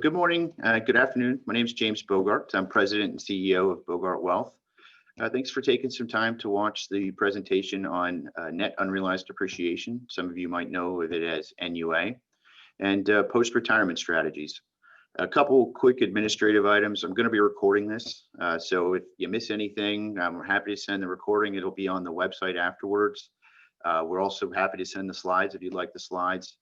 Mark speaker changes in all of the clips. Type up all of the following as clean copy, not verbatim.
Speaker 1: Good morning, good afternoon. My name is James Bogart. I'm President and CEO of Bogart Wealth. Thanks for taking some time to watch the presentation on net unrealized appreciation. Some of you might know of it as NUA, and post-retirement strategies. A couple quick administrative items. I'm going to be recording this, so if you miss anything, we're happy to send the recording. It'll be on the website afterwards. We're also happy to send the slides if you'd like the slides.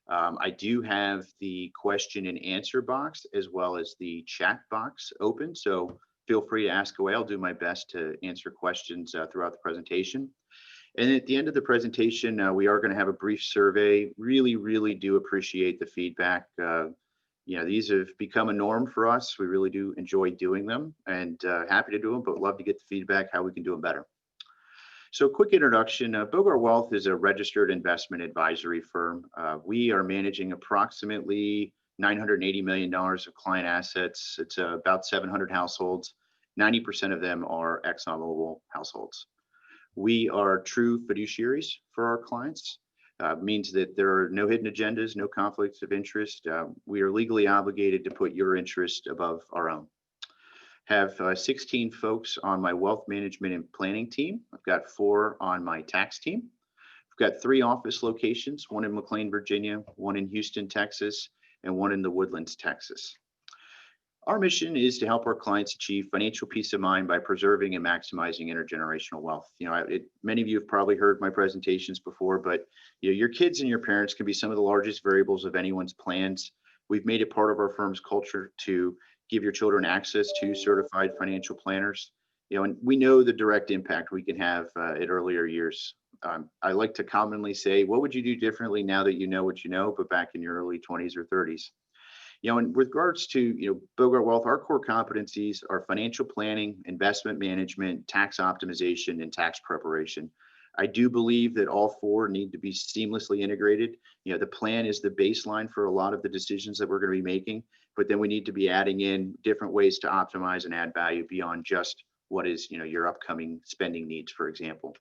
Speaker 1: I do have the question and answer box as well as the chat box open, so feel free to ask away. I'll do my best to answer questions throughout the presentation. And at the end of the presentation, we are going to have a brief survey. Really do appreciate the feedback. These have become a norm for us. We really do enjoy doing them, and happy to do them, but love to get the feedback how we can do them better. So quick introduction, Bogart Wealth is a registered investment advisory firm. We are managing approximately $980 million of client assets. It's about 700 households. 90% of them are ExxonMobil households. We are true fiduciaries for our clients. Means that there are no hidden agendas, no conflicts of interest. We are legally obligated to put your interest above our own. Have 16 folks on my wealth management and planning team. I've got 4 on my tax team. I've got 3 office locations, one in McLean, Virginia, one in Houston, Texas, and one in the Woodlands, Texas. Our mission is to help our clients achieve financial peace of mind by preserving and maximizing intergenerational wealth. Many of you have probably heard my presentations before, but your kids and your parents can be some of the largest variables of anyone's plans. We've made it part of our firm's culture to give your children access to certified financial planners. And we know the direct impact we can have at earlier years. I like to commonly say, what would you do differently now that you know what you know, but back in your early 20s or 30s? And with regards to Bogart Wealth, our core competencies are financial planning, investment management, tax optimization, and tax preparation. I do believe that all 4 need to be seamlessly integrated. The plan is the baseline for a lot of the decisions that we're going to be making, but then we need to be adding in different ways to optimize and add value beyond just what is your upcoming spending needs, for example.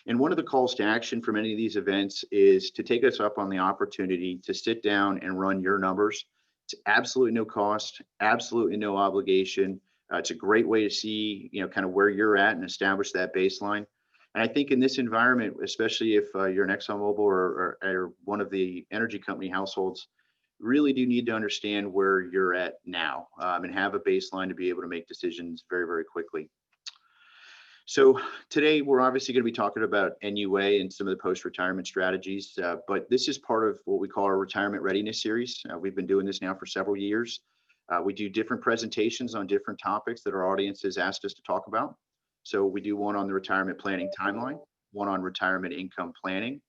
Speaker 1: And one of the calls to action for many of these events is to take us up on the opportunity to sit down and run your numbers. It's absolutely no cost, absolutely no obligation. It's a great way to see kind of where you're at and establish that baseline. And I think in this environment, especially if you're an ExxonMobil or one of the energy company households, really do need to understand where you're at now and have a baseline to be able to make decisions very quickly. So today we're obviously going to be talking about NUA and some of the post-retirement strategies, but this is part of what we call our retirement readiness series. We've been doing this now for several years. We do different presentations on different topics that our audience has asked us to talk about. So we do one on the retirement planning timeline, one on retirement income planning,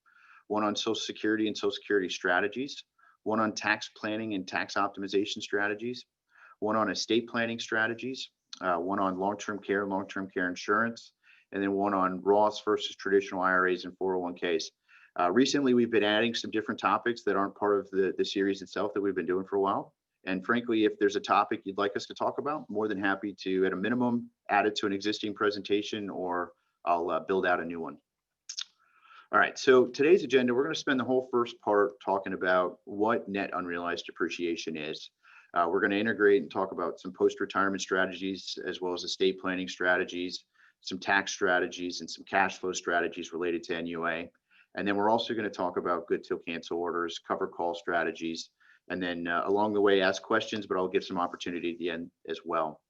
Speaker 1: one on Social Security and Social Security strategies, one on tax planning and tax optimization strategies, one on estate planning strategies, one on long-term care insurance, and then one on Roths versus traditional IRAs and 401ks. Recently, we've been adding some different topics that aren't part of the series itself that we've been doing for a while. And frankly, if there's a topic you'd like us to talk about, more than happy to, at a minimum, add it to an existing presentation, or I'll build out a new one. All right, so today's agenda, we're going to spend the whole first part talking about what net unrealized appreciation is. We're going to integrate and talk about some post-retirement strategies, as well as estate planning strategies, some tax strategies, and some cash flow strategies related to NUA. And then we're also going to talk about good till cancel orders, cover call strategies, and then along the way, ask questions, but I'll give some opportunity at the end as well.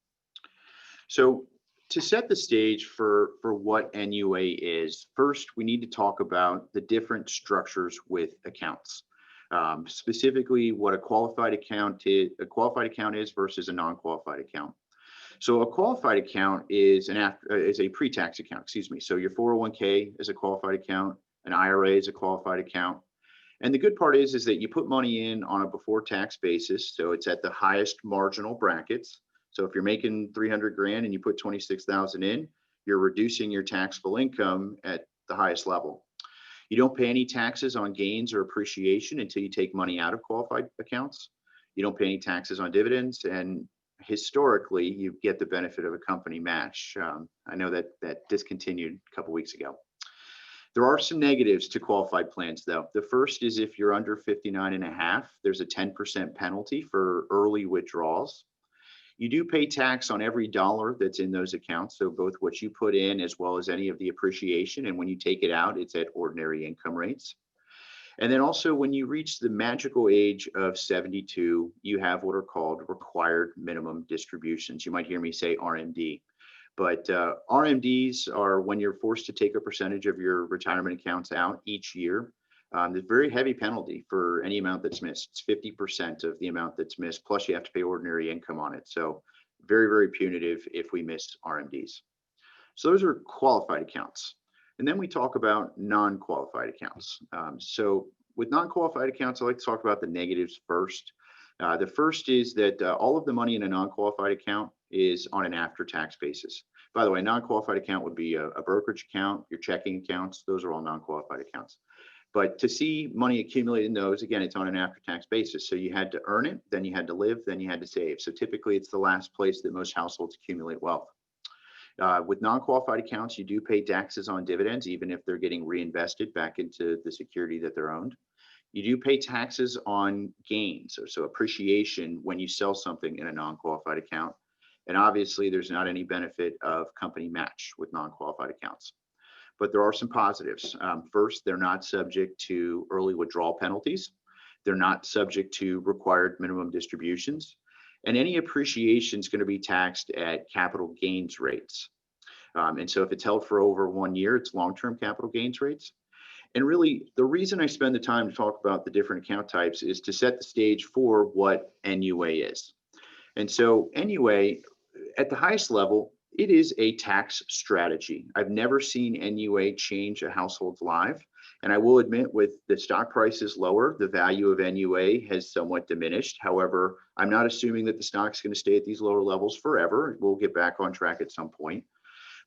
Speaker 1: So to set the stage for what NUA is, first, we need to talk about the different structures with accounts. Specifically, what a qualified account is versus a non-qualified account. So a qualified account is a pre-tax account, So your 401k is a qualified account, an IRA is a qualified account. And the good part is that you put money in on a before tax basis, so it's at the highest marginal brackets. So if you're making 300 grand and you put 26,000 in, you're reducing your taxable income at the highest level. You don't pay any taxes on gains or appreciation until you take money out of qualified accounts. You don't pay any taxes on dividends, and historically, you get the benefit of a company match. I know that discontinued a couple weeks ago. There are some negatives to qualified plans though. The first is if you're under 59.5, there's a 10% penalty for early withdrawals. You do pay tax on every dollar that's in those accounts. So both what you put in as well as any of the appreciation. And when you take it out, it's at ordinary income rates. And then also when you reach the magical age of 72, you have what are called required minimum distributions. You might hear me say RMD. But RMDs are when you're forced to take a percentage of your retirement accounts out each year. There's a very heavy penalty for any amount that's missed. It's 50% of the amount that's missed, plus you have to pay ordinary income on it. So very, very punitive if we miss RMDs. So those are qualified accounts. And then we talk about non-qualified accounts. So with non-qualified accounts, I like to talk about the negatives first. The first is that all of the money in a non-qualified account is on an after-tax basis. By the way, non-qualified account would be a brokerage account, your checking accounts, those are all non-qualified accounts. But to see money accumulate in those, again, it's on an after-tax basis. So you had to earn it, then you had to live, then you had to save. So typically it's the last place that most households accumulate wealth. With non-qualified accounts, you do pay taxes on dividends, even if they're getting reinvested back into the security that they're owned. You do pay taxes on gains, so appreciation when you sell something in a non-qualified account. And obviously, there's not any benefit of company match with non-qualified accounts. But there are some positives. First, they're not subject to early withdrawal penalties. They're not subject to required minimum distributions. And any appreciation is going to be taxed at capital gains rates. And so if it's held for over 1 year, it's long-term capital gains rates. And really, the reason I spend the time to talk about the different account types is to set the stage for what NUA is. And so NUA, at the highest level, it is a tax strategy. I've never seen NUA change a household's life. And I will admit, with the stock prices lower, the value of NUA has somewhat diminished. However, I'm not assuming that the stock's going to stay at these lower levels forever. We'll get back on track at some point.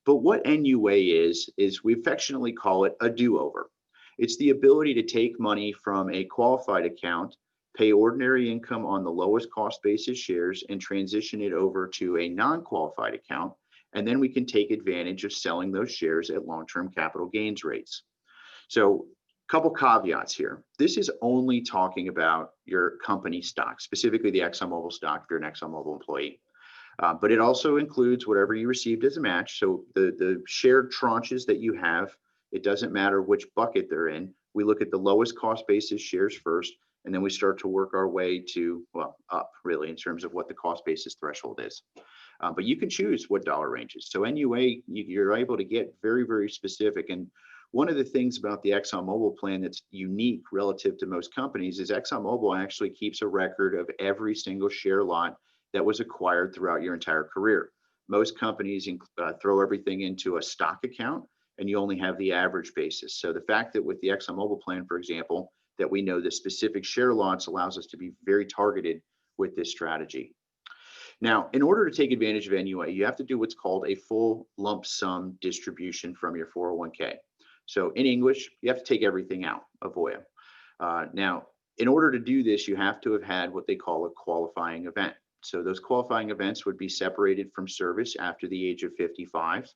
Speaker 1: But what NUA is we affectionately call it a do-over. It's the ability to take money from a qualified account, pay ordinary income on the lowest cost basis shares, and transition it over to a non-qualified account. And then we can take advantage of selling those shares at long-term capital gains rates. So a couple caveats here. This is only talking about your company stock, specifically the ExxonMobil stock if you're an ExxonMobil employee. But it also includes whatever you received as a match. So the shared tranches that you have, it doesn't matter which bucket they're in. We look at the lowest cost basis shares first, and then we start to work our way to, well, up really in terms of what the cost basis threshold is. But you can choose what dollar ranges. So NUA, you're able to get very, very specific. And one of the things about the ExxonMobil plan that's unique relative to most companies is ExxonMobil actually keeps a record of every single share lot that was acquired throughout your entire career. Most companies throw everything into a stock account, and you only have the average basis. So the fact that with the ExxonMobil plan, for example, that we know the specific share lots allows us to be very targeted with this strategy. Now, in order to take advantage of NUA, you have to do what's called a full lump sum distribution from your 401k. So in English, you have to take everything out of VOYA. Now, in order to do this, you have to have had what they call a qualifying event. So those qualifying events would be separated from service after the age of 55.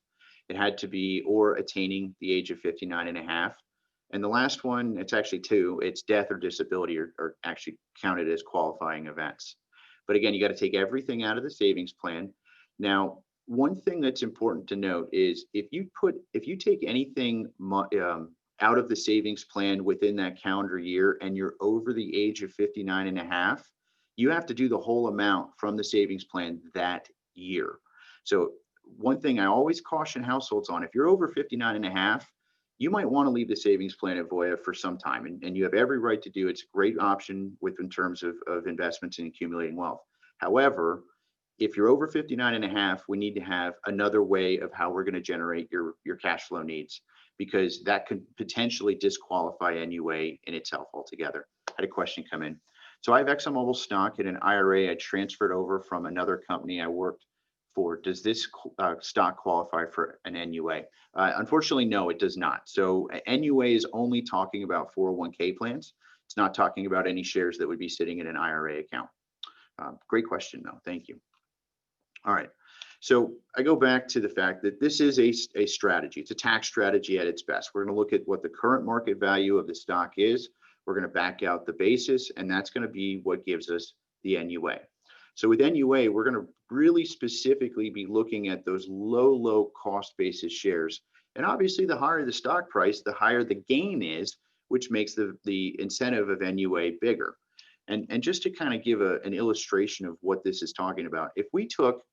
Speaker 1: It had to be or attaining the age of 59.5. And the last one, it's actually two, it's death or disability are actually counted as qualifying events. But again, you got to take everything out of the savings plan. Now, one thing that's important to note is if you take anything out of the savings plan within that calendar year and you're over the age of 59.5, you have to do the whole amount from the savings plan that year. So one thing I always caution households on, if you're over 59.5, you might want to leave the savings plan at VOYA for some time, and you have every right to do it. It's a great option in terms of investments and accumulating wealth. However, if you're over 59.5, we need to have another way of how we're going to generate your cash flow needs, because that could potentially disqualify NUA in itself altogether. I had a question come in. So I have ExxonMobil stock in an IRA I transferred over from another company I worked for. Does this stock qualify for an NUA? Unfortunately, no, it does not. So NUA is only talking about 401k plans. It's not talking about any shares that would be sitting in an IRA account. Great question, though. Thank you. All right. So I go back to the fact that this is a strategy. It's a tax strategy at its best. We're going to look at what the current market value of the stock is. We're going to back out the basis, and that's going to be what gives us the NUA. So with NUA, we're going to really specifically be looking at those low cost basis shares. And obviously, the higher the stock price, the higher the gain is, which makes the incentive of NUA bigger. And just to kind of give an illustration of what this is talking about, if we took,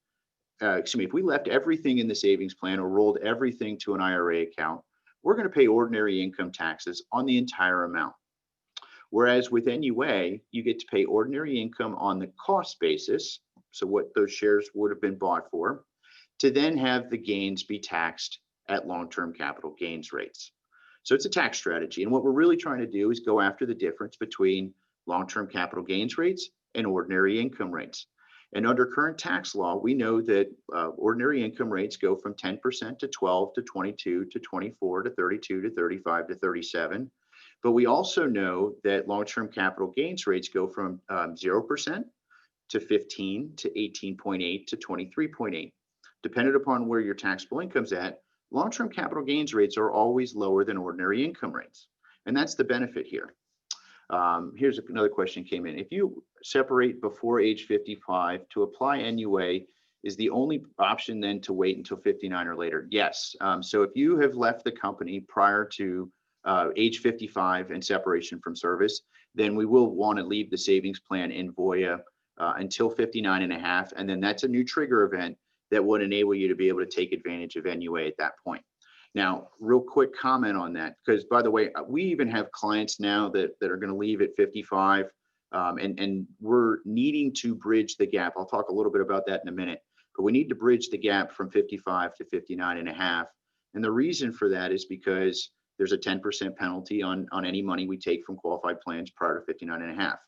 Speaker 1: if we left everything in the savings plan or rolled everything to an IRA account, we're going to pay ordinary income taxes on the entire amount. Whereas with NUA, you get to pay ordinary income on the cost basis, so what those shares would have been bought for, to then have the gains be taxed at long-term capital gains rates. So it's a tax strategy. And what we're really trying to do is go after the difference between long-term capital gains rates and ordinary income rates. And under current tax law, we know that ordinary income rates go from 10% to 12 to 22 to 24 to 32 to 35 to 37. But we also know that long-term capital gains rates go from 0% to 15 to 18.8 to 23.8. Dependent upon where your taxable income's at, long-term capital gains rates are always lower than ordinary income rates. And that's the benefit here. Here's another question came in. If you separate before age 55 to apply NUA, is the only option then to wait until 59 or later? Yes. So if you have left the company prior to age 55 and separation from service, then we will want to leave the savings plan in Voya until 59 and a half. And then that's a new trigger event that would enable you to be able to take advantage of NUA at that point. Now, real quick comment on that, because by the way, we even have clients now that are going to leave at 55 and we're needing to bridge the gap. I'll talk a little bit about that in a minute, but we need to bridge the gap from 55 to 59 and a half. And the reason for that is because there's a 10% penalty on any money we take from qualified plans prior to 59 and a half.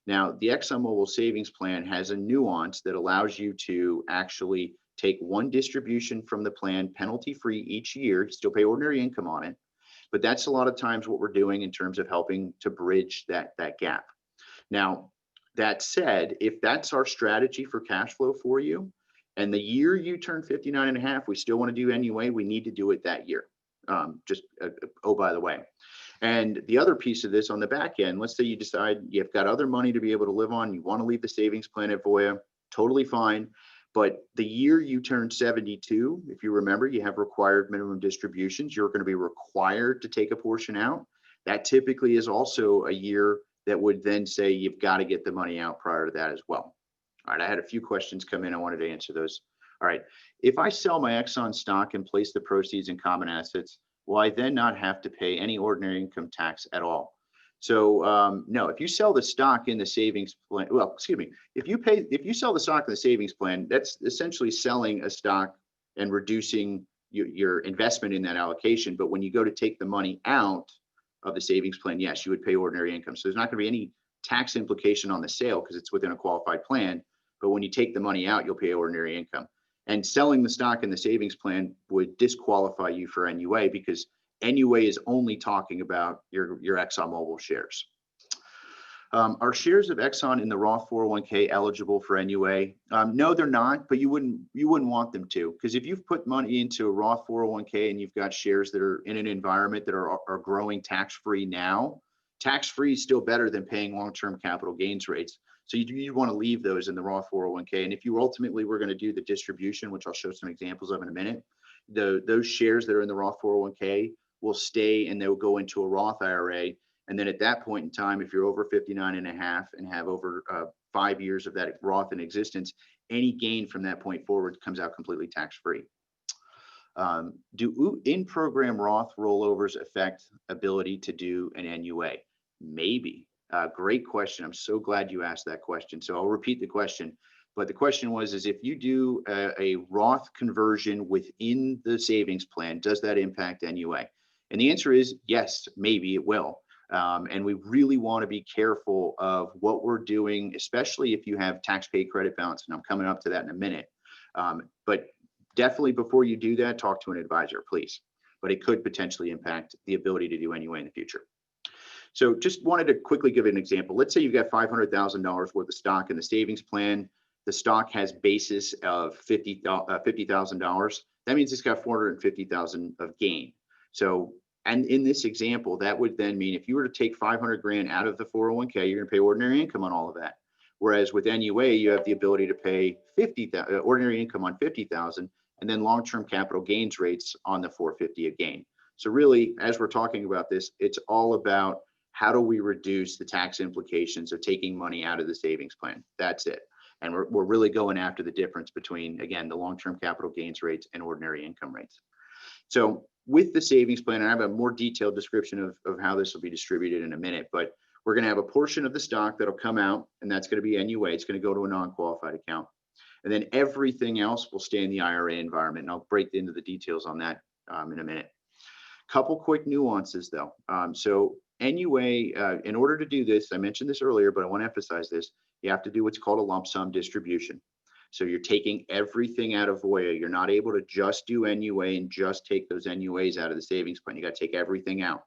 Speaker 1: Now, the ExxonMobil savings plan has a nuance that allows you to actually take one distribution from the plan penalty-free each year, still pay ordinary income on it. But that's a lot of times what we're doing in terms of helping to bridge that gap. Now, that said, if that's our strategy for cash flow for you, and the year you turn 59 and a half, we still want to do NUA, we need to do it that year. Oh, by the way. And the other piece of this on the back end, let's say you decide you've got other money to be able to live on, you want to leave the savings plan at Voya, totally fine. But the year you turn 72, if you remember, you have required minimum distributions, you're going to be required to take a portion out. That typically is also a year that would then say you've got to get the money out prior to that as well. All right, I had a few questions come in. I wanted to answer those. All right, if I sell my Exxon stock and place the proceeds in common assets, will I then not have to pay any ordinary income tax at all? So no, if you sell the stock in the savings plan, well, excuse me, if you sell the stock in the savings plan, that's essentially selling a stock and reducing your investment in that allocation. But when you go to take the money out of the savings plan, yes, you would pay ordinary income. So there's not going to be any tax implication on the sale because it's within a qualified plan. But when you take the money out, you'll pay ordinary income. And selling the stock in the savings plan would disqualify you for NUA because NUA is only talking about your ExxonMobil shares. Are shares of Exxon in the Roth 401k eligible for NUA? No, they're not, but you wouldn't want them to, because if you've put money into a Roth 401k and you've got shares that are in an environment that are growing tax-free now, tax-free is still better than paying long-term capital gains rates. So you want to leave those in the Roth 401k. And if you ultimately were going to do the distribution, which I'll show some examples of in a minute, those shares that are in the Roth 401k will stay and they'll go into a Roth IRA. And then at that point in time, if you're over 59 and a half and have over 5 years of that Roth in existence, any gain from that point forward comes out completely tax-free. Do in-program Roth rollovers affect ability to do an NUA? Maybe. Great question. I'm so glad you asked that question. So I'll repeat the question. But the question was, is if you do a Roth conversion within the savings plan, does that impact NUA? And the answer is yes, maybe it will. And we really want to be careful of what we're doing, especially if you have tax paid credit balance. And I'm coming up to that in a minute. But definitely before you do that, talk to an advisor, please. But it could potentially impact the ability to do NUA in the future. So just wanted to quickly give an example. Let's say you've got $500,000 worth of stock in the savings plan. the stock has basis of $50,000, that means it's got 450,000 of gain. So, and in this example, that would then mean if you were to take 500 grand out of the 401k, you're going to pay ordinary income on all of that. Whereas with NUA, you have the ability to pay ordinary income on 50,000, and then long-term capital gains rates on the 450 of gain. So really, as we're talking about this, it's all about how do we reduce the tax implications of taking money out of the savings plan. That's it. And we're really going after the difference between, again, the long-term capital gains rates and ordinary income rates. So with the savings plan, and I have a more detailed description of how this will be distributed in a minute, but we're going to have a portion of the stock that'll come out, and that's going to be NUA. It's going to go to a non-qualified account. And then everything else will stay in the IRA environment. And I'll break into the details on that in a minute. Couple quick nuances though. So NUA, in order to do this, I mentioned this earlier, but I want to emphasize this, you have to do what's called a lump sum distribution. So you're taking everything out of Voya. You're not able to just do NUA and just take those NUAs out of the savings plan. You got to take everything out.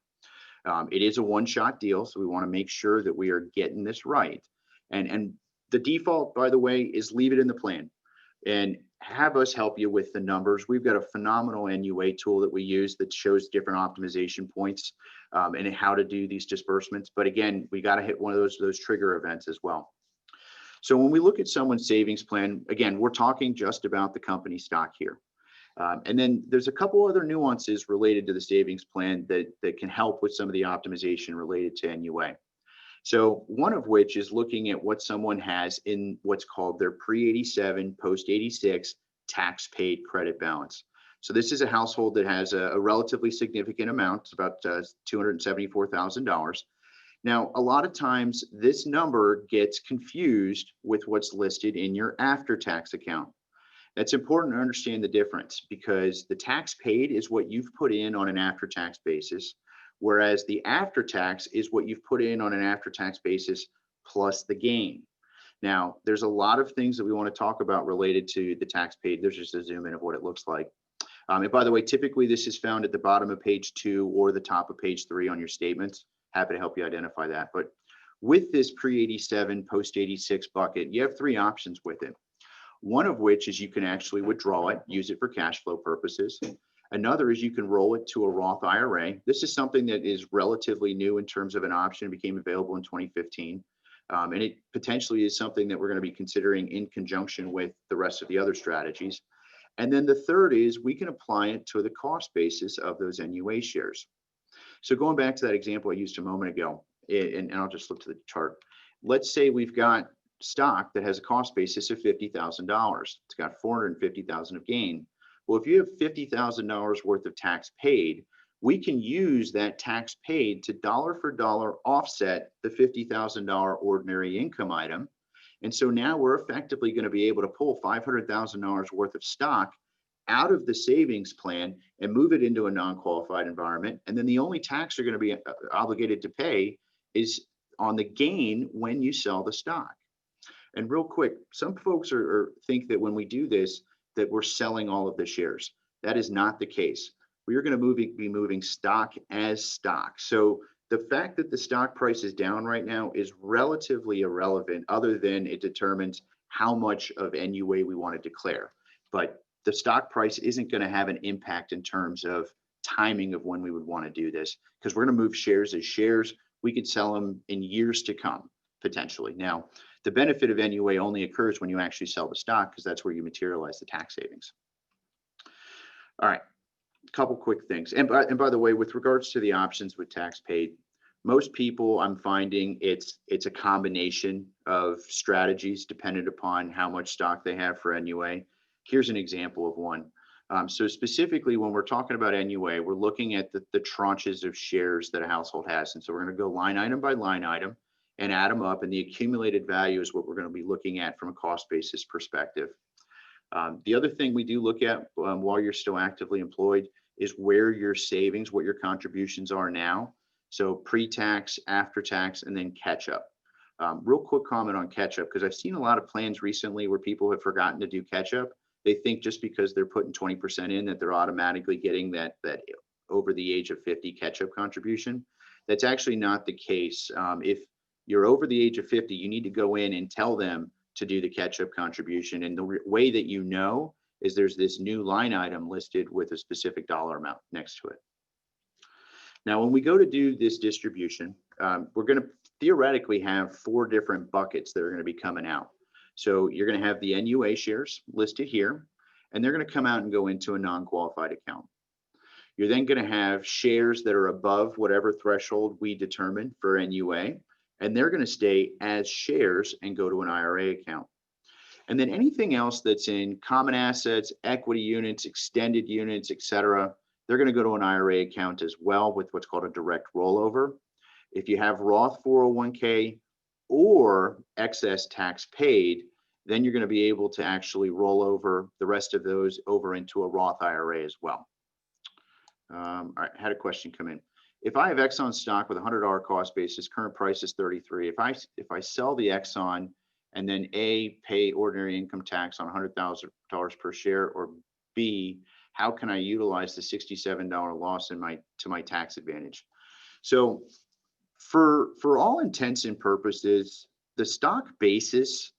Speaker 1: It is a one-shot deal, so we want to make sure that we are getting this right. And the default, by the way, is leave it in the plan and have us help you with the numbers. We've got a phenomenal NUA tool that we use that shows different optimization points and how to do these disbursements. But again, we got to hit one of those trigger events as well. So when we look at someone's savings plan, again, we're talking just about the company stock here. And then there's a couple other nuances related to the savings plan that can help with some of the optimization related to NUA. So one of which is looking at what someone has in what's called their pre-87, post-86 tax paid credit balance. So this is a household that has a relatively significant amount, it's about $274,000. Now, a lot of times this number gets confused with what's listed in your after-tax account. That's important to understand the difference because the tax paid is what you've put in on an after-tax basis, whereas the after-tax is what you've put in on an after-tax basis plus the gain. Now, there's a lot of things that we want to talk about related to the tax paid. There's just a zoom in of what it looks like. And by the way, typically this is found at the bottom of page 2 or the top of page 3 on your statements. Happy to help you identify that. But with this pre-87, post-86 bucket, you have 3 options with it. One of which is you can actually withdraw it, use it for cash flow purposes. Another is you can roll it to a Roth IRA. This is something that is relatively new in terms of an option. It became available in 2015. And it potentially is something that we're going to be considering in conjunction with the rest of the other strategies. And then the third is we can apply it to the cost basis of those NUA shares. So going back to that example I used a moment ago, and I'll just look to the chart. Let's say we've got stock that has a cost basis of $50,000. It's got $450,000 of gain. Well, if you have $50,000 worth of tax paid, we can use that tax paid to dollar for dollar offset the $50,000 ordinary income item. And so now we're effectively going to be able to pull $500,000 worth of stock out of the savings plan and move it into a non-qualified environment. And then the only tax you're going to be obligated to pay is on the gain when you sell the stock. And real quick, some folks think that when we do this, that we're selling all of the shares. That is not the case. We are going to be moving stock as stock. So the fact that the stock price is down right now is relatively irrelevant, other than it determines how much of NUA we want to declare. But the stock price isn't going to have an impact in terms of timing of when we would want to do this, because we're going to move shares as shares. We could sell them in years to come, potentially. Now, the benefit of NUA only occurs when you actually sell the stock, because that's where you materialize the tax savings. All right, a couple quick things. And by the way, with regards to the options with tax paid, most people, I'm finding it's a combination of strategies dependent upon how much stock they have for NUA. Here's an example of one. So specifically, when we're talking about NUA, we're looking at the tranches of shares that a household has. And so we're going to go line item by line item and add them up, and the accumulated value is what we're going to be looking at from a cost basis perspective. The other thing we do look at while you're still actively employed is where your savings, what your contributions are now. So pre-tax, after-tax, and then catch-up. Real quick comment on catch-up, because I've seen a lot of plans recently where people have forgotten to do catch-up. They think just because they're putting 20% in that they're automatically getting that over the age of 50 catch-up contribution. That's actually not the case. If you're over the age of 50, you need to go in and tell them to do the catch-up contribution. And the way that you know is there's this new line item listed with a specific dollar amount next to it. Now, when we go to do this distribution, we're going to theoretically have 4 different buckets that are going to be coming out. So you're going to have the NUA shares listed here, and they're going to come out and go into a non-qualified account. You're then going to have shares that are above whatever threshold we determine for NUA, and they're going to stay as shares and go to an IRA account. And then anything else that's in common assets, equity units, extended units, et cetera, they're going to go to an IRA account as well with what's called a direct rollover. If you have Roth 401k or excess tax paid, then you're going to be able to actually roll over the rest of those over into a Roth IRA as well. All right, I had a question come in. If I have Exxon stock with a $100 cost basis, current price is 33. If I sell the Exxon and then A, pay ordinary income tax on $100,000 per share, or B, how can I utilize the $67 loss in to my tax advantage? So for all intents and purposes, the stock basis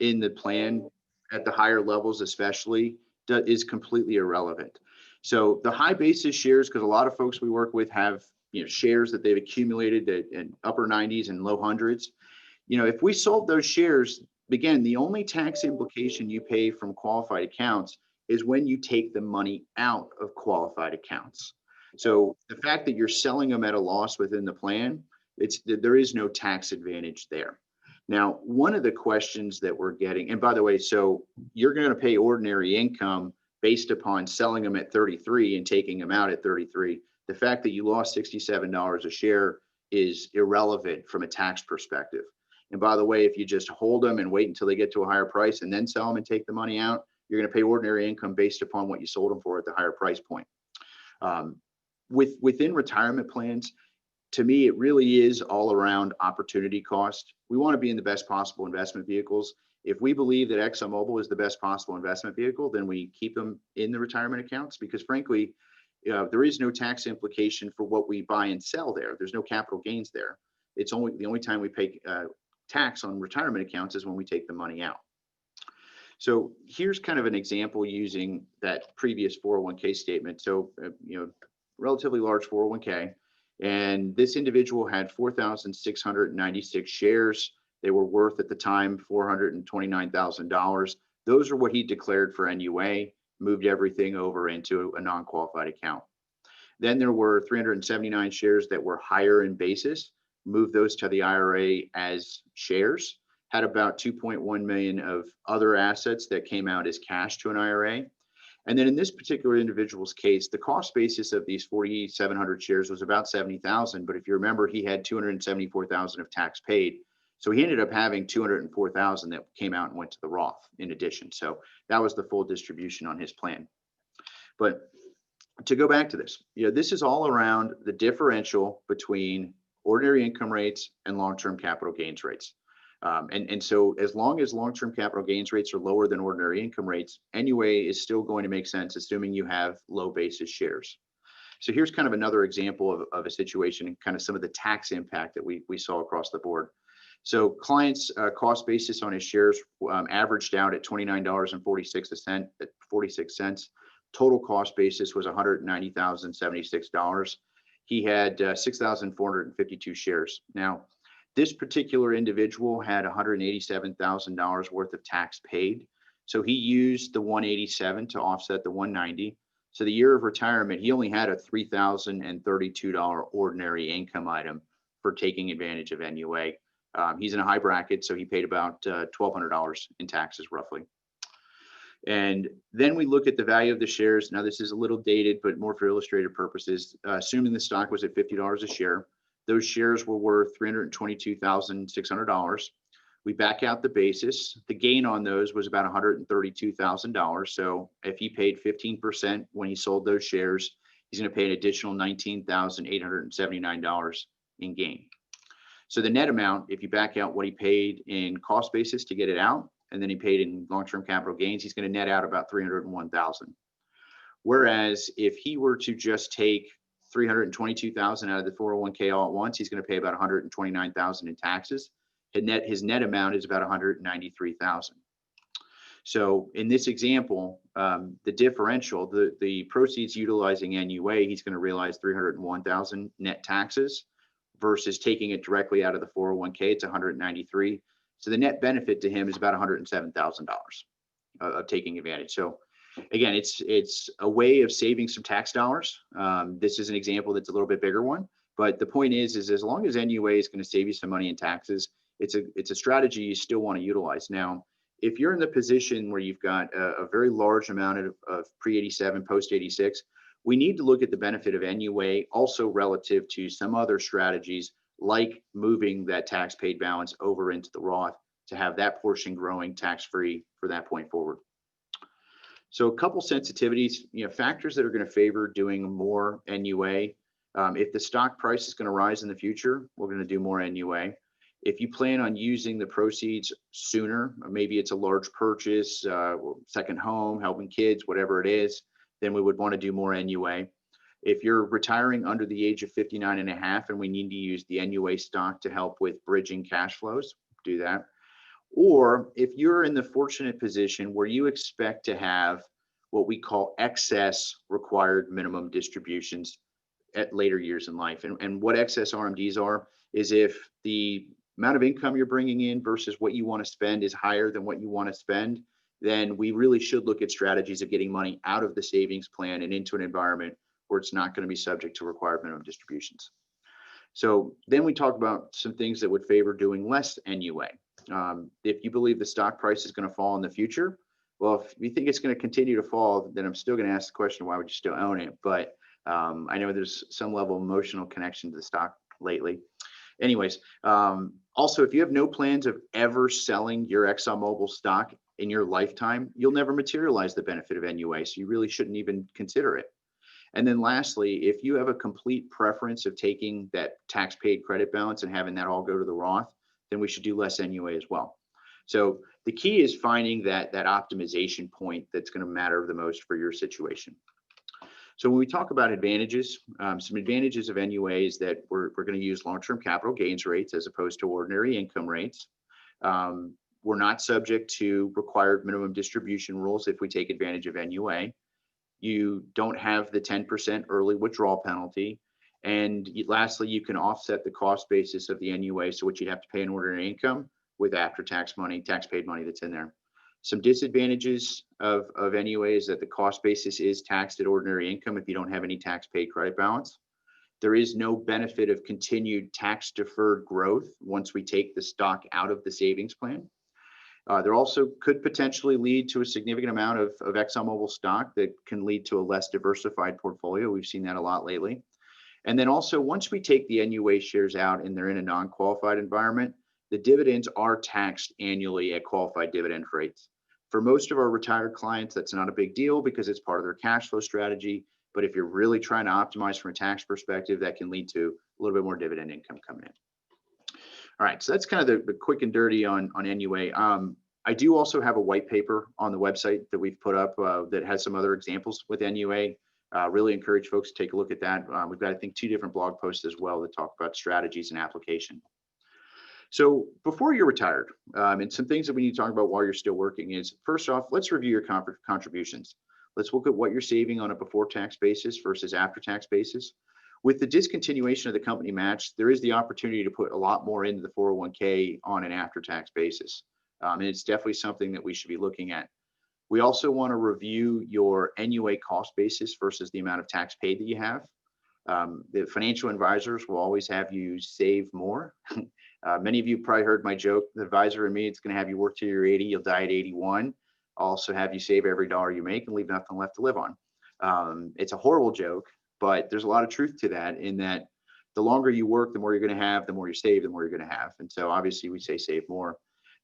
Speaker 1: in the plan at the higher levels especially is completely irrelevant. So the high basis shares, because a lot of folks we work with have shares that they've accumulated in upper 90s and low hundreds. If we sold those shares, again, the only tax implication you pay from qualified accounts is when you take the money out of qualified accounts. So the fact that you're selling them at a loss within the plan, there is no tax advantage there. Now, one of the questions that we're getting, and by the way, so you're going to pay ordinary income based upon selling them at 33 and taking them out at 33. The fact that you lost $67 a share is irrelevant from a tax perspective. And by the way, if you just hold them and wait until they get to a higher price and then sell them and take the money out, you're going to pay ordinary income based upon what you sold them for at the higher price point. Within retirement plans, to me, it really is all around opportunity cost. We want to be in the best possible investment vehicles. If we believe that ExxonMobil is the best possible investment vehicle, then we keep them in the retirement accounts because frankly, there is no tax implication for what we buy and sell there. There's no capital gains there. It's only the only time we pay tax on retirement accounts is when we take the money out. So here's kind of an example using that previous 401k statement. So, relatively large 401k, and this individual had 4,696 shares. They were worth at the time $429,000. Those are what he declared for NUA, moved everything over into a non-qualified account. Then there were 379 shares that were higher in basis, moved those to the IRA as shares, had about 2.1 million of other assets that came out as cash to an IRA. And then in this particular individual's case, the cost basis of these 4,700 shares was about 70,000. But if you remember, he had 274,000 of tax paid. So he ended up having 204,000 that came out and went to the Roth in addition. So that was the full distribution on his plan. But to go back to this, this is all around the differential between ordinary income rates and long-term capital gains rates. And so as long as long-term capital gains rates are lower than ordinary income rates, NUA is still going to make sense, assuming you have low basis shares. So here's kind of another example of a situation and kind of some of the tax impact that we saw across the board. So client's cost basis on his shares averaged out at $29.46. Total cost basis was $190,076. He had 6,452 shares. Now, this particular individual had $187,000 worth of tax paid. So he used the 187 to offset the 190. So the year of retirement, he only had a $3,032 ordinary income item for taking advantage of NUA. He's in a high bracket, so he paid about $1,200 in taxes roughly. And then we look at the value of the shares. Now this is a little dated, but more for illustrative purposes. Assuming the stock was at $50 a share, those shares were worth $322,600. We back out the basis. The gain on those was about $132,000. So if he paid 15% when he sold those shares, he's going to pay an additional $19,879 in gain. So the net amount, if you back out what he paid in cost basis to get it out, and then he paid in long-term capital gains, he's going to net out about $301,000. Whereas if he were to just take $322,000 out of the 401k all at once, he's going to pay about $129,000 in taxes. His net amount is about 193,000. So in this example, the differential, the proceeds utilizing NUA, he's going to realize 301,000 net taxes versus taking it directly out of the 401k. It's 193. So the net benefit to him is about $107,000 of taking advantage. So again, it's a way of saving some tax dollars. This is an example that's a little bit bigger one, but the point is as long as NUA is going to save you some money in taxes, it's a strategy you still want to utilize. Now, if you're in the position where you've got a very large amount of pre-87, post-86, we need to look at the benefit of NUA also relative to some other strategies like moving that tax paid balance over into the Roth to have that portion growing tax-free for that point forward. So a couple sensitivities, factors that are going to favor doing more NUA. If the stock price is going to rise in the future, we're going to do more NUA. If you plan on using the proceeds sooner, maybe it's a large purchase, second home, helping kids, whatever it is, then we would want to do more NUA. If you're retiring under the age of 59 and a half and we need to use the NUA stock to help with bridging cash flows, do that. Or if you're in the fortunate position where you expect to have what we call excess required minimum distributions at later years in life. And what excess RMDs are is if the amount of income you're bringing in versus what you want to spend is higher than what you want to spend, then we really should look at strategies of getting money out of the savings plan and into an environment where it's not going to be subject to required minimum distributions. So then we talk about some things that would favor doing less NUA. If you believe the stock price is going to fall in the future, well, if you think it's going to continue to fall, then I'm still going to ask the question, why would you still own it? But I know there's some level of emotional connection to the stock lately. Anyways, also, if you have no plans of ever selling your ExxonMobil stock in your lifetime, you'll never materialize the benefit of NUA, so you really shouldn't even consider it. And then lastly, if you have a complete preference of taking that tax paid credit balance and having that all go to the Roth, then we should do less NUA as well. So the key is finding that optimization point that's going to matter the most for your situation. So when we talk about advantages, some advantages of NUA is that we're going to use long-term capital gains rates as opposed to ordinary income rates. We're not subject to required minimum distribution rules if we take advantage of NUA. You don't have the 10% early withdrawal penalty. And lastly, you can offset the cost basis of the NUA, so what you'd have to pay in ordinary income with after-tax money, tax-paid money that's in there. Some disadvantages of NUA is that the cost basis is taxed at ordinary income if you don't have any tax-paid credit balance. There is no benefit of continued tax-deferred growth once we take the stock out of the savings plan. There also could potentially lead to a significant amount of ExxonMobil stock that can lead to a less diversified portfolio. We've seen that a lot lately. And then also, once we take the NUA shares out and they're in a non-qualified environment, the dividends are taxed annually at qualified dividend rates. For most of our retired clients, that's not a big deal because it's part of their cash flow strategy. But if you're really trying to optimize from a tax perspective, that can lead to a little bit more dividend income coming in. All right, so that's kind of the quick and dirty on NUA. I do also have a white paper on the website that we've put up that has some other examples with NUA. Really encourage folks to take a look at that. We've got, I think, 2 different blog posts as well that talk about strategies and application. So before you're retired, and some things that we need to talk about while you're still working is, first off, let's review your contributions. Let's look at what you're saving on a before-tax basis versus after-tax basis. With the discontinuation of the company match, there is the opportunity to put a lot more into the 401k on an after-tax basis. And it's definitely something that we should be looking at. We also want to review your NUA cost basis versus the amount of tax paid that you have. The financial advisors will always have you save more. Many of you probably heard my joke, the advisor and me, it's going to have you work till you're 80, you'll die at 81. I'll also have you save every dollar you make and leave nothing left to live on. It's a horrible joke, but there's a lot of truth to that, in that the longer you work, the more you're going to have, the more you save, the more you're going to have. And so obviously we say save more.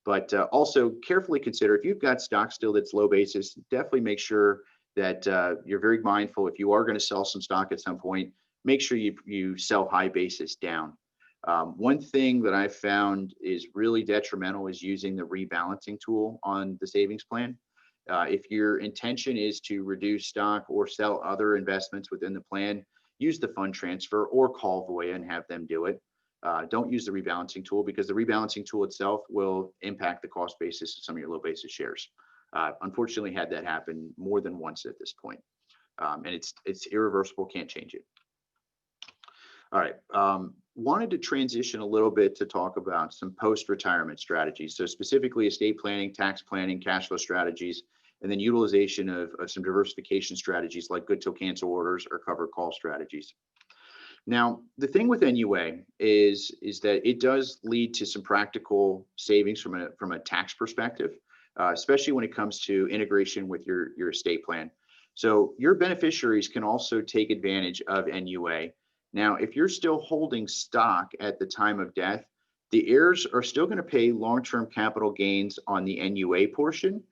Speaker 1: But also carefully consider, if you've got stock still that's low basis, definitely make sure that you're very mindful. If you are going to sell some stock at some point, make sure you sell high basis down. One thing that I've found is really detrimental is using the rebalancing tool on the savings plan. If your intention is to reduce stock or sell other investments within the plan, use the fund transfer or call Voya and have them do it. Don't use the rebalancing tool, because the rebalancing tool itself will impact the cost basis of some of your low basis shares. Unfortunately, had that happen more than once at this point. And it's irreversible, can't change it. All right. Wanted to transition a little bit to talk about some post-retirement strategies. So specifically estate planning, tax planning, cash flow strategies, and then utilization of some diversification strategies like good till cancel orders or covered call strategies. Now, the thing with NUA is that it does lead to some practical savings from a tax perspective, especially when it comes to integration with your estate plan. So your beneficiaries can also take advantage of NUA. Now, if you're still holding stock at the time of death, the heirs are still going to pay long-term capital gains on the NUA portion,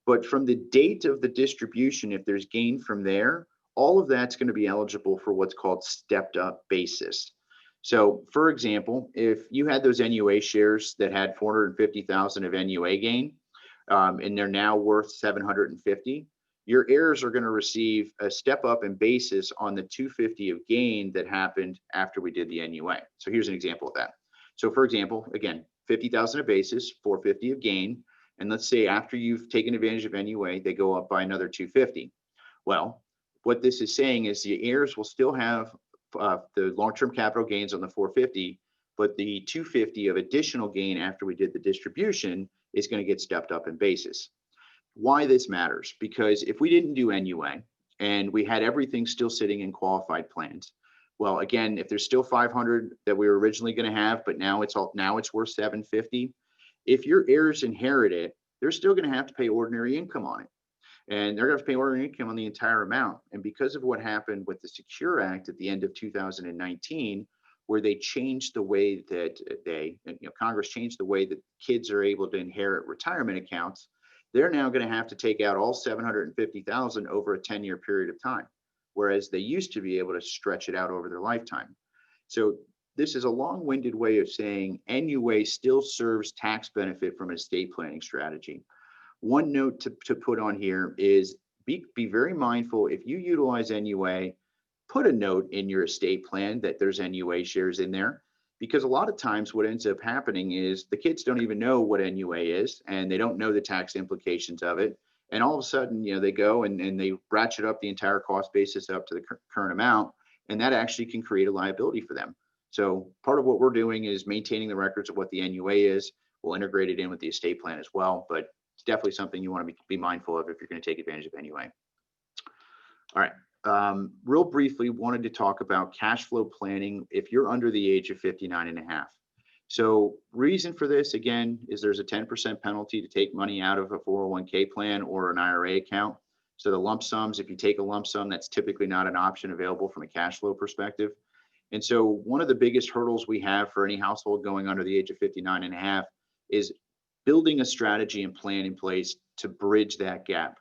Speaker 1: but from the date of the distribution, if there's gain from there, all of that's going to be eligible for what's called stepped up basis. So for example, if you had those NUA shares that had 450,000 of NUA gain, and they're now worth 750, your heirs are going to receive a step up in basis on the 250 of gain that happened after we did the NUA. So here's an example of that. So for example, again, 50,000 of basis, 450 of gain, and let's say after you've taken advantage of NUA, they go up by another 250. Well, what this is saying is the heirs will still have the long-term capital gains on the 450, but the 250 of additional gain after we did the distribution is going to get stepped up in basis. Why this matters? Because if we didn't do NUA and we had everything still sitting in qualified plans, well, again, if there's still 500 that we were originally going to have, but now it's worth 750. If your heirs inherit it, they're still going to have to pay ordinary income on it. And they're going to pay ordinary income on the entire amount. And because of what happened with the Secure Act at the end of 2019, where they changed the way that Congress changed the way that kids are able to inherit retirement accounts, they're now going to have to take out all 750,000 over a 10-year period of time, whereas they used to be able to stretch it out over their lifetime. So this is a long-winded way of saying NUA still serves tax benefit from an estate planning strategy. One note to put on here is be very mindful. If you utilize NUA, put a note in your estate plan that there's NUA shares in there, because a lot of times what ends up happening is the kids don't even know what NUA is, and they don't know the tax implications of it. And all of a sudden, they go and they ratchet up the entire cost basis up to the current amount, and that actually can create a liability for them. So part of what we're doing is maintaining the records of what the NUA is. We'll integrate it in with the estate plan as well, but it's definitely something you want to be mindful of if you're going to take advantage of NUA. All right. Real briefly, wanted to talk about cash flow planning if you're under the age of 59 and a half. So reason for this, again, is there's a 10% penalty to take money out of a 401k plan or an IRA account. So the lump sums, if you take a lump sum, that's typically not an option available from a cash flow perspective. And so one of the biggest hurdles we have for any household going under the age of 59 and a half is building a strategy and plan in place to bridge that gap.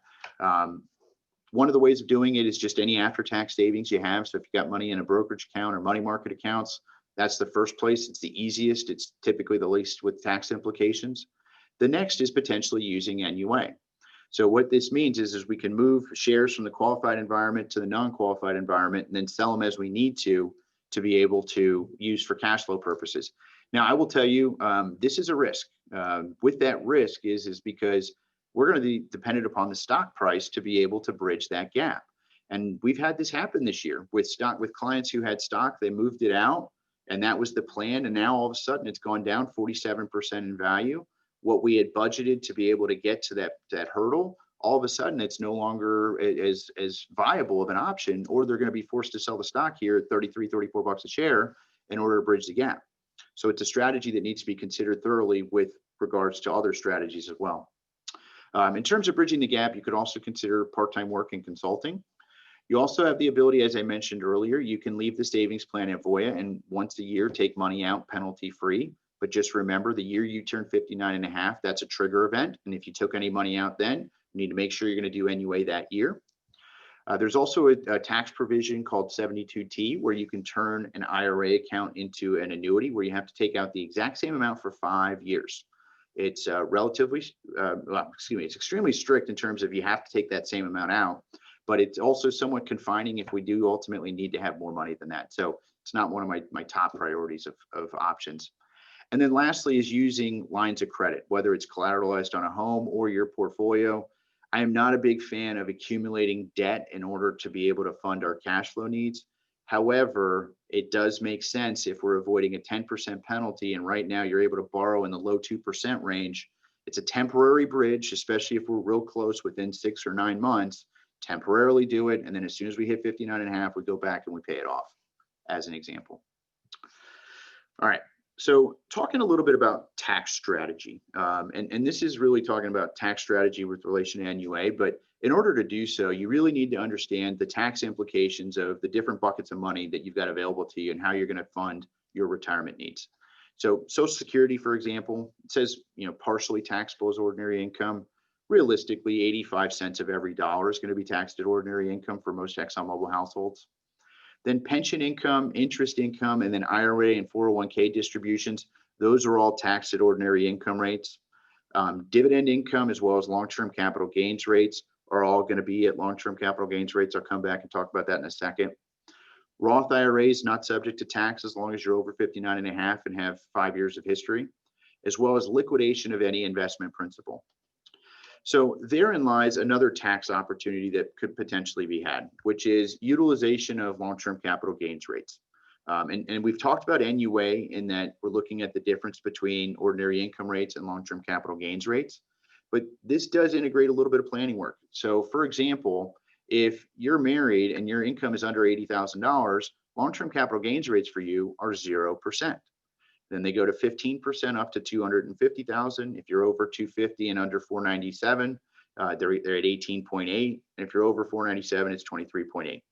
Speaker 1: One of the ways of doing it is just any after-tax savings you have. So if you got money in a brokerage account or money market accounts, that's the first place. It's the easiest. It's typically the least with tax implications. The next is potentially using NUA. So what this means is we can move shares from the qualified environment to the non-qualified environment and then sell them as we need to be able to use for cash flow purposes. Now, I will tell you, this is a risk. With that risk is because we're going to be dependent upon the stock price to be able to bridge that gap. And we've had this happen this year with clients who had stock, they moved it out, and that was the plan. And now all of a sudden it's gone down 47% in value. What we had budgeted to be able to get to that hurdle, all of a sudden it's no longer as viable of an option, or they're going to be forced to sell the stock here at 33, 34 bucks a share in order to bridge the gap. So it's a strategy that needs to be considered thoroughly with regards to other strategies as well. In terms of bridging the gap, you could also consider part-time work and consulting. You also have the ability, as I mentioned earlier, you can leave the savings plan at Voya and once a year take money out penalty-free. But just remember, the year you turn 59 and a half, that's a trigger event. And if you took any money out then, you need to make sure you're going to do NUA that year. There's also a tax provision called 72T where you can turn an IRA account into an annuity where you have to take out the exact same amount for 5 years. It's it's extremely strict in terms of you have to take that same amount out, but it's also somewhat confining if we do ultimately need to have more money than that. So It's not one of my top priorities of options. And then lastly is using lines of credit, whether it's collateralized on a home or your portfolio. I am not a big fan of accumulating debt in order to be able to fund our cash flow needs. However, it does make sense if we're avoiding a 10% penalty, and right now you're able to borrow in the low 2% range. It's a temporary bridge, especially if we're real close within 6 or 9 months. Temporarily do it, and then as soon as we hit 59.5, we go back and we pay it off, as an example. All right. So talking a little bit about tax strategy, and this is really talking about tax strategy with relation to NUA, but in order to do so, you really need to understand the tax implications of the different buckets of money that you've got available to you and how you're going to fund your retirement needs. So Social Security, for example, it says, partially taxable as ordinary income. Realistically, 85 cents of every dollar is going to be taxed at ordinary income for most ExxonMobil households. Then pension income, interest income, and then IRA and 401k distributions, those are all taxed at ordinary income rates. Dividend income as well as long-term capital gains rates are all going to be at long-term capital gains rates. I'll come back and talk about that in a second. Roth IRAs not subject to tax as long as you're over 59.5 and have 5 years of history, as well as liquidation of any investment principal. So therein lies another tax opportunity that could potentially be had, which is utilization of long-term capital gains rates. And we've talked about NUA in that we're looking at the difference between ordinary income rates and long-term capital gains rates. But this does integrate a little bit of planning work. So for example, if you're married and your income is under $80,000, long-term capital gains rates for you are 0%. Then they go to 15% up to 250,000. If you're over 250 and under 497, they're at 18.8. And if you're over 497, it's 23.8.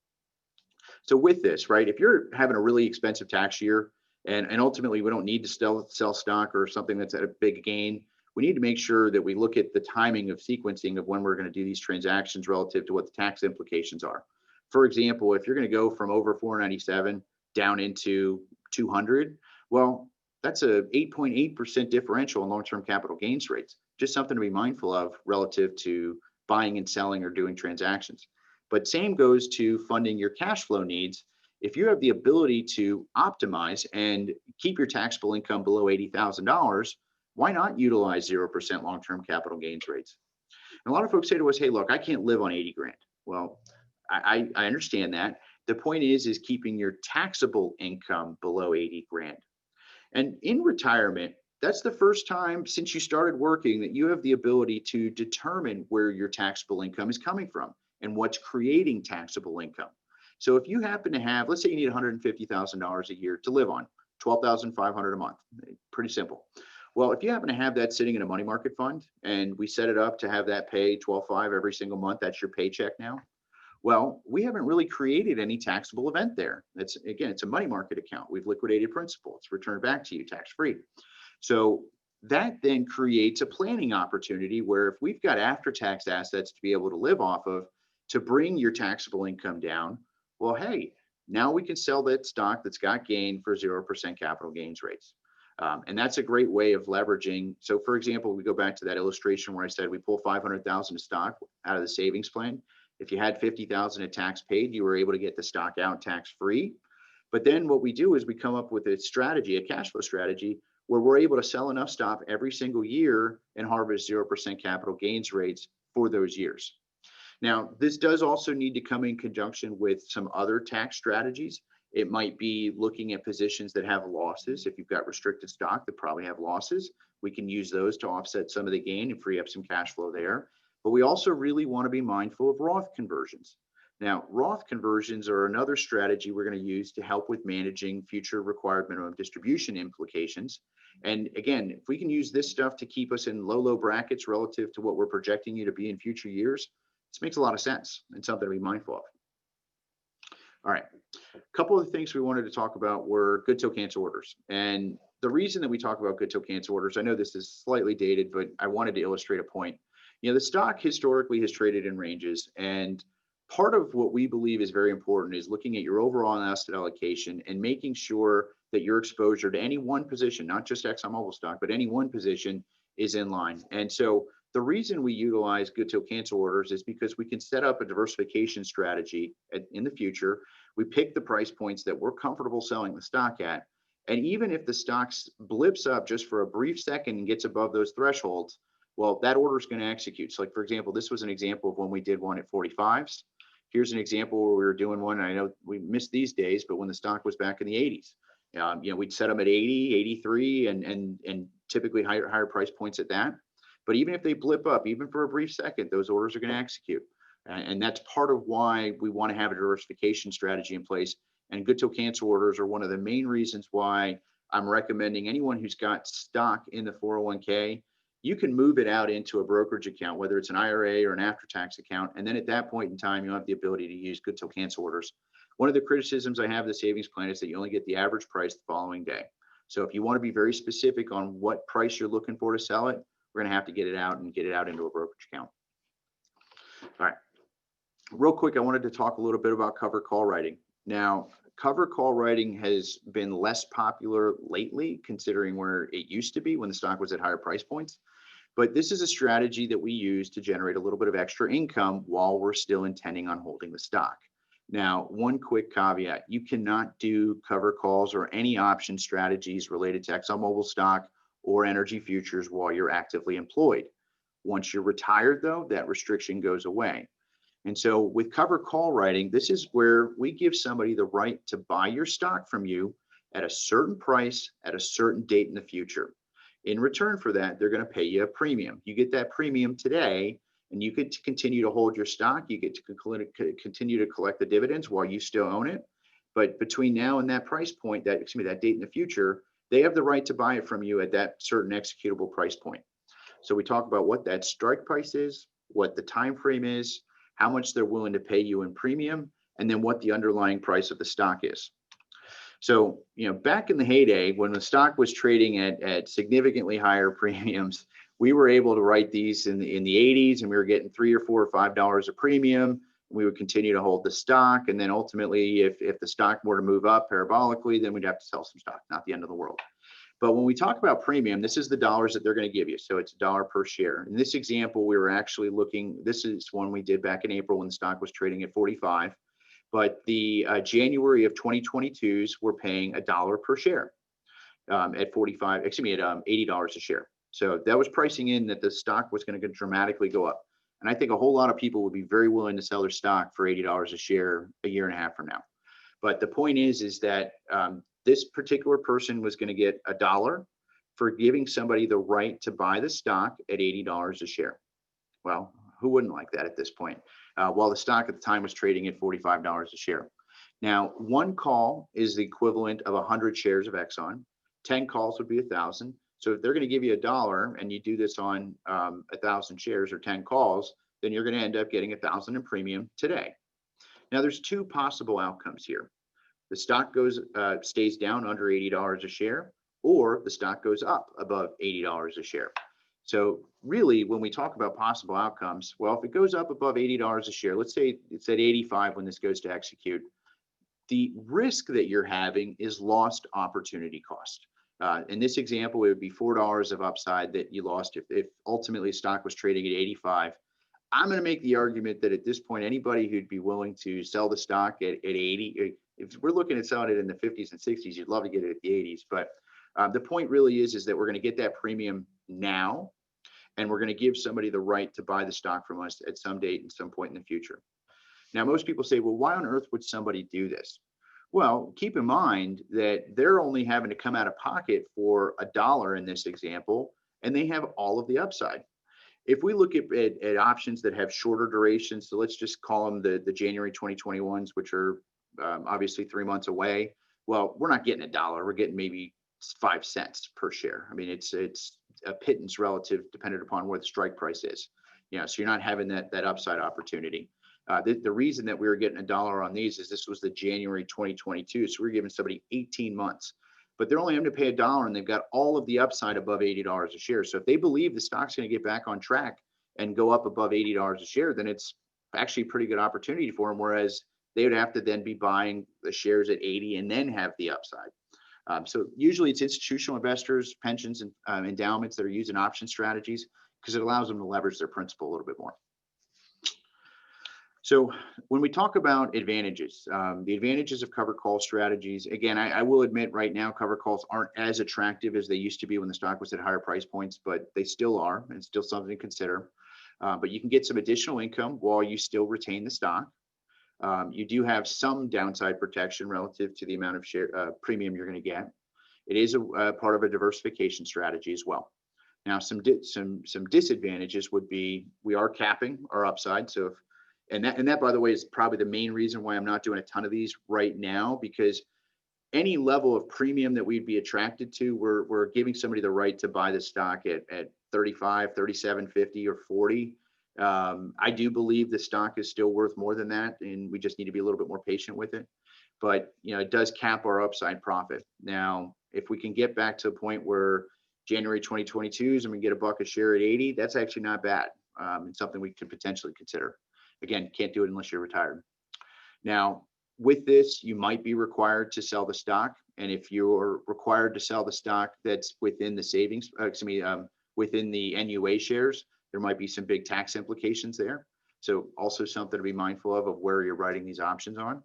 Speaker 1: So with this, right, if you're having a really expensive tax year, and ultimately we don't need to sell stock or something that's at a big gain, we need to make sure that we look at the timing of sequencing of when we're going to do these transactions relative to what the tax implications are. For example, if you're going to go from over 497 down into 200, well, that's a 8.8% differential in long-term capital gains rates. Just something to be mindful of relative to buying and selling or doing transactions. But same goes to funding your cash flow needs. If you have the ability to optimize and keep your taxable income below $80,000, why not utilize 0% long-term capital gains rates? And a lot of folks say to us, hey, look, I can't live on 80 grand. Well, I understand that. The point is keeping your taxable income below 80 grand. And in retirement, that's the first time since you started working that you have the ability to determine where your taxable income is coming from and what's creating taxable income. So if you happen to have, let's say you need $150,000 a year to live on, $12,500 a month, pretty simple. Well, if you happen to have that sitting in a money market fund and we set it up to have that pay $12,500 every single month, that's your paycheck now. Well, we haven't really created any taxable event there. It's a money market account. We've liquidated principal. It's returned back to you tax-free. So that then creates a planning opportunity where if we've got after-tax assets to be able to live off of to bring your taxable income down, well, hey, now we can sell that stock that's got gain for 0% capital gains rates. And that's a great way of leveraging. So for example, we go back to that illustration where I said we pull 500,000 of stock out of the savings plan. If you had 50,000 of tax paid, you were able to get the stock out tax-free. But then what we do is we come up with a strategy, a cash flow strategy, where we're able to sell enough stock every single year and harvest 0% capital gains rates for those years. Now, this does also need to come in conjunction with some other tax strategies. It might be looking at positions that have losses. If you've got restricted stock that probably have losses, we can use those to offset some of the gain and free up some cash flow there. But we also really want to be mindful of Roth conversions. Now, Roth conversions are another strategy we're going to use to help with managing future required minimum distribution implications. And again, if we can use this stuff to keep us in low brackets relative to what we're projecting you to be in future years, this makes a lot of sense and something to be mindful of. All right, a couple of the things we wanted to talk about were good till cancel orders. And the reason that we talk about good till cancel orders, I know this is slightly dated, but I wanted to illustrate a point. The stock historically has traded in ranges, and part of what we believe is very important is looking at your overall asset allocation and making sure that your exposure to any one position, not just ExxonMobil stock, but any one position is in line. And so the reason we utilize good till cancel orders is because we can set up a diversification strategy in the future We pick the price points that we're comfortable selling the stock at. And even if the stock blips up just for a brief second and gets above those thresholds, well, that order is going to execute. So like, for example, this was an example of when we did one at 45s. Here's an example where we were doing one. And I know we missed these days, but when the stock was back in the 80s, we'd set them at 80, 83, and typically higher price points at that. But even if they blip up, even for a brief second, those orders are going to execute. And that's part of why we want to have a diversification strategy in place. And good till cancel orders are one of the main reasons why I'm recommending anyone who's got stock in the 401k, you can move it out into a brokerage account, whether it's an IRA or an after-tax account. And then at that point in time, you'll have the ability to use good till cancel orders. One of the criticisms I have of the savings plan is that you only get the average price the following day. So if you want to be very specific on what price you're looking for to sell it, we're going to have to get it out into a brokerage account. All right. Real quick, I wanted to talk a little bit about covered call writing. Now, covered call writing has been less popular lately, considering where it used to be when the stock was at higher price points. But this is a strategy that we use to generate a little bit of extra income while we're still intending on holding the stock. Now, one quick caveat, you cannot do covered calls or any option strategies related to ExxonMobil stock or energy futures while you're actively employed. Once you're retired, though, that restriction goes away. And so with covered call writing, this is where we give somebody the right to buy your stock from you at a certain price at a certain date in the future. In return for that, they're going to pay you a premium. You get that premium today, and you get to continue to hold your stock. You get to continue to collect the dividends while you still own it. But between now and that price point, that date in the future, they have the right to buy it from you at that certain executable price point. So we talk about what that strike price is, what the time frame is, how much they're willing to pay you in premium, and then what the underlying price of the stock is. So, back in the heyday, when the stock was trading at significantly higher premiums, we were able to write these in the 80s, and we were getting $3 or $4 or $5 a premium. We would continue to hold the stock, and then ultimately, if the stock were to move up parabolically, then we'd have to sell some stock. Not the end of the world. But when we talk about premium, this is the dollars that they're going to give you. So it's $1 per share. In this example, we were actually looking, this is one we did back in April when the stock was trading at 45. But the January of 2022s, we're paying $1 per share at $80 a share. So that was pricing in that the stock was going to dramatically go up. And I think a whole lot of people would be very willing to sell their stock for $80 a share a year and a half from now. But the point is that this particular person was going to get $1 for giving somebody the right to buy the stock at $80 a share. Well, who wouldn't like that at this point? While the stock at the time was trading at $45 a share. Now, one call is the equivalent of 100 shares of Exxon. 10 calls would be 1,000. So if they're going to give you $1 and you do this on 1,000 shares or 10 calls, then you're going to end up getting 1,000 in premium today. Now, there's two possible outcomes here. The stock stays down under $80 a share, or the stock goes up above $80 a share. So really, when we talk about possible outcomes, well, if it goes up above $80 a share, let's say it's at 85 when this goes to execute, the risk that you're having is lost opportunity cost. In this example, it would be $4 of upside that you lost if ultimately stock was trading at 85. I'm going to make the argument that at this point, anybody who'd be willing to sell the stock at 80, if we're looking at selling it in the 50s and 60s, you'd love to get it at the 80s. But the point really is that we're going to get that premium now, and we're going to give somebody the right to buy the stock from us at some date and some point in the future. Now, most people say, well, why on earth would somebody do this? Well, keep in mind that they're only having to come out of pocket for $1 in this example, and they have all of the upside. If we look at options that have shorter durations, so let's just call them the January 2021s, which are obviously 3 months away. Well, we're not getting $1. We're getting maybe 5 cents per share. I mean, it's a pittance relative dependent upon where the strike price is. So you're not having that upside opportunity. The reason that we were getting $1 on these is this was the January 2022. So we're giving somebody 18 months, but they're only having to pay $1 and they've got all of the upside above $80 a share. So if they believe the stock's going to get back on track and go up above $80 a share, then it's actually a pretty good opportunity for them. Whereas they would have to then be buying the shares at 80 and then have the upside. So usually it's institutional investors, pensions, and endowments that are using option strategies because it allows them to leverage their principal a little bit more. So when we talk about advantages, the advantages of covered call strategies, again, I will admit right now covered calls aren't as attractive as they used to be when the stock was at higher price points, but they still are, and still something to consider. But you can get some additional income while you still retain the stock. You do have some downside protection relative to the amount of share premium you're going to get. It is a part of a diversification strategy as well. Now, some disadvantages would be we are capping our upside. So, and that by the way is probably the main reason why I'm not doing a ton of these right now, because any level of premium that we'd be attracted to, we're giving somebody the right to buy the stock at 35, 37, 50, or 40. I do believe the stock is still worth more than that, and we just need to be a little bit more patient with it. But it does cap our upside profit. Now, if we can get back to a point where January 2022 and we get $1 a share at 80, that's actually not bad. It's something we could potentially consider. Again, can't do it unless you're retired. Now, with this, you might be required to sell the stock. And if you're required to sell the stock that's within the savings, within the NUA shares, there might be some big tax implications there. So also something to be mindful of where you're writing these options on.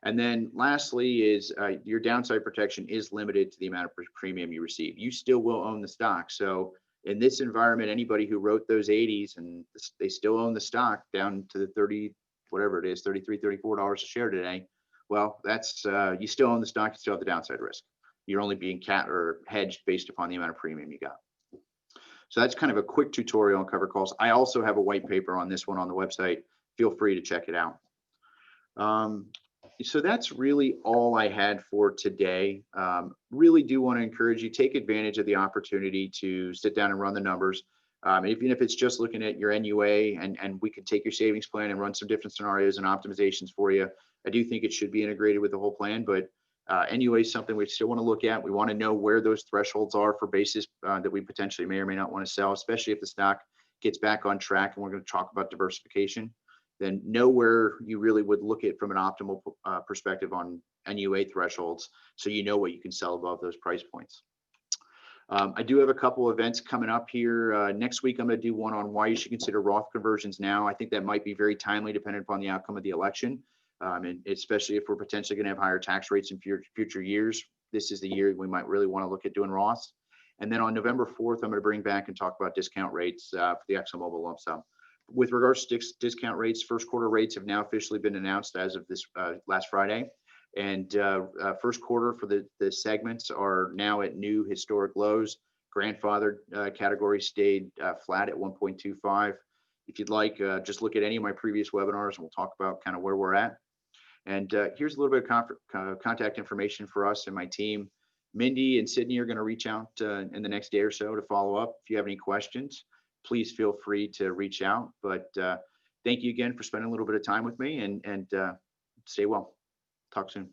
Speaker 1: And then lastly is your downside protection is limited to the amount of premium you receive. You still will own the stock. So in this environment, anybody who wrote those 80s and they still own the stock down to the 30, whatever it is, $33, $34 a share today. Well, that's you still own the stock, you still have the downside risk. You're only being hedged based upon the amount of premium you got. So that's kind of a quick tutorial on covered calls. I also have a white paper on this one on the website. Feel free to check it out. So that's really all I had for today. Really do want to encourage you, take advantage of the opportunity to sit down and run the numbers. Even if it's just looking at your NUA and we could take your savings plan and run some different scenarios and optimizations for you. I do think it should be integrated with the whole plan, but NUA is something we still want to look at. We want to know where those thresholds are for basis that we potentially may or may not want to sell, especially if the stock gets back on track and we're going to talk about diversification. Then know where you really would look at from an optimal perspective on NUA thresholds, so you know what you can sell above those price points. I do have a couple events coming up here. Next week, I'm going to do one on why you should consider Roth conversions now. I think that might be very timely depending upon the outcome of the election, and especially if we're potentially going to have higher tax rates in future years. This is the year we might really want to look at doing Roths. And then on November 4th, I'm going to bring back and talk about discount rates for the ExxonMobil lump sum. With regards to discount rates, first quarter rates have now officially been announced as of this last Friday. And first quarter for the segments are now at new historic lows. Grandfather category stayed flat at 1.25. If you'd like, just look at any of my previous webinars and we'll talk about kind of where we're at. And here's a little bit of contact information for us and my team. Mindy and Sydney are going to reach out in the next day or so to follow up. If you have any questions, please feel free to reach out. But thank you again for spending a little bit of time with me, and stay well. Talk soon.